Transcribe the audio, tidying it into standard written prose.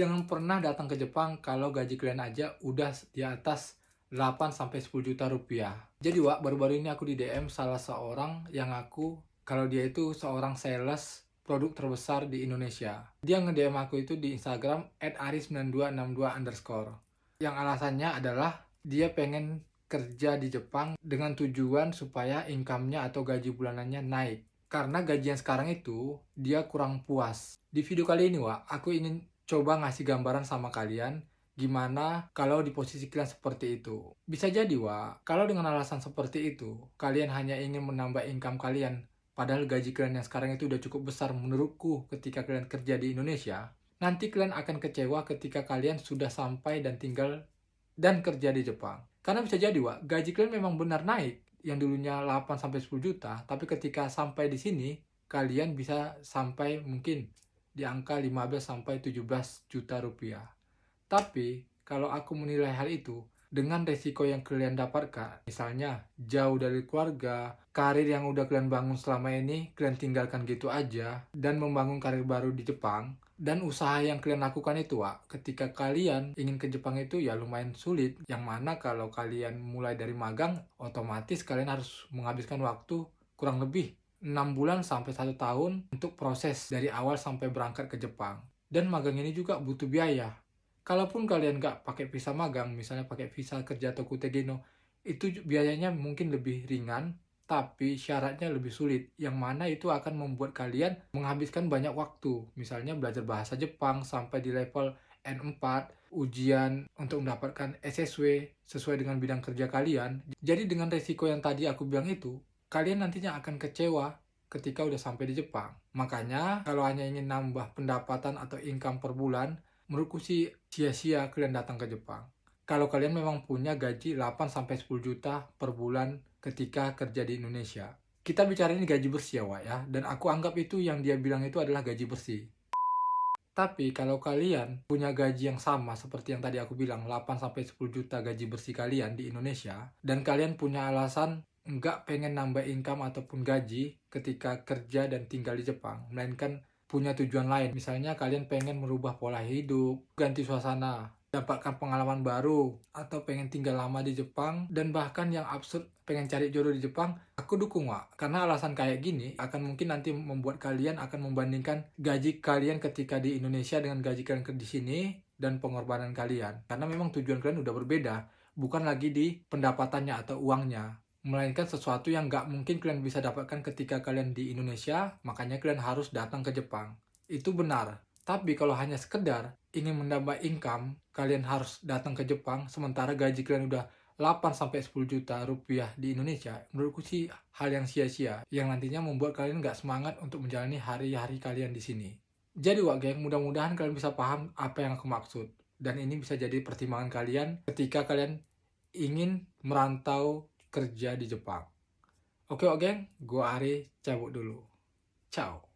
Jangan pernah datang ke Jepang kalau gaji kalian aja udah di atas 8 sampai 10 juta rupiah. Jadi Wak, baru-baru ini aku di DM salah seorang yang ngaku kalau dia itu seorang sales produk terbesar di Indonesia. Dia nge-DM aku itu di Instagram @aris9262_. Yang alasannya adalah dia pengen kerja di Jepang dengan tujuan supaya income-nya atau gaji bulanannya naik. Karena gaji yang sekarang itu dia kurang puas. Di video kali ini Wak, aku ingin coba ngasih gambaran sama kalian gimana kalau di posisi kalian seperti itu. Bisa jadi Wak, kalau dengan alasan seperti itu, kalian hanya ingin menambah income kalian, padahal gaji kalian yang sekarang itu udah cukup besar menurutku ketika kalian kerja di Indonesia, nanti kalian akan kecewa ketika kalian sudah sampai dan tinggal dan kerja di Jepang. Karena bisa jadi Wak, gaji kalian memang benar naik, yang dulunya 8 sampai 10 juta, tapi ketika sampai di sini, kalian bisa sampai mungkin di angka 15 sampai 17 juta rupiah. Tapi kalau aku menilai hal itu dengan resiko yang kalian dapatkan, misalnya jauh dari keluarga, karir yang udah kalian bangun selama ini kalian tinggalkan gitu aja dan membangun karir baru di Jepang, dan usaha yang kalian lakukan itu Wak, ketika kalian ingin ke Jepang itu ya lumayan sulit, yang mana kalau kalian mulai dari magang otomatis kalian harus menghabiskan waktu kurang lebih 6 bulan sampai 1 tahun untuk proses dari awal sampai berangkat ke Jepang. Dan magang ini juga butuh biaya. Kalaupun kalian nggak pakai visa magang, misalnya pakai visa kerja atau kutegeno, itu biayanya mungkin lebih ringan, tapi syaratnya lebih sulit, yang mana itu akan membuat kalian menghabiskan banyak waktu. Misalnya belajar bahasa Jepang sampai di level N4, ujian untuk mendapatkan SSW sesuai dengan bidang kerja kalian. Jadi dengan resiko yang tadi aku bilang itu, kalian nantinya akan kecewa ketika udah sampai di Jepang. Makanya kalau hanya ingin nambah pendapatan atau income per bulan, menurutku sih sia-sia kalian datang ke Jepang. Kalau kalian memang punya gaji 8 sampai 10 juta per bulan ketika kerja di Indonesia. Kita bicara ini gaji bersih ya Wak ya, dan aku anggap itu yang dia bilang itu adalah gaji bersih. Tapi kalau kalian punya gaji yang sama seperti yang tadi aku bilang 8 sampai 10 juta gaji bersih kalian di Indonesia, dan kalian punya alasan nggak pengen nambah income ataupun gaji ketika kerja dan tinggal di Jepang, melainkan punya tujuan lain. Misalnya kalian pengen merubah pola hidup, ganti suasana, dapatkan pengalaman baru, atau pengen tinggal lama di Jepang, dan bahkan yang absurd pengen cari jodoh di Jepang, aku dukung Wak. Karena alasan kayak gini akan mungkin nanti membuat kalian akan membandingkan gaji kalian ketika di Indonesia dengan gaji kalian di sini dan pengorbanan kalian. Karena memang tujuan kalian udah berbeda, bukan lagi di pendapatannya atau uangnya, melainkan sesuatu yang nggak mungkin kalian bisa dapatkan ketika kalian di Indonesia, makanya kalian harus datang ke Jepang. Itu benar. Tapi kalau hanya sekedar ingin menambah income, kalian harus datang ke Jepang, sementara gaji kalian udah 8 sampai 10 juta rupiah di Indonesia, menurutku sih hal yang sia-sia, yang nantinya membuat kalian nggak semangat untuk menjalani hari-hari kalian di sini. Jadi Wak geng, mudah-mudahan kalian bisa paham apa yang aku maksud. Dan ini bisa jadi pertimbangan kalian ketika kalian ingin merantau kerja di Jepang. Oke, oke, gua Ari cabut dulu. Ciao.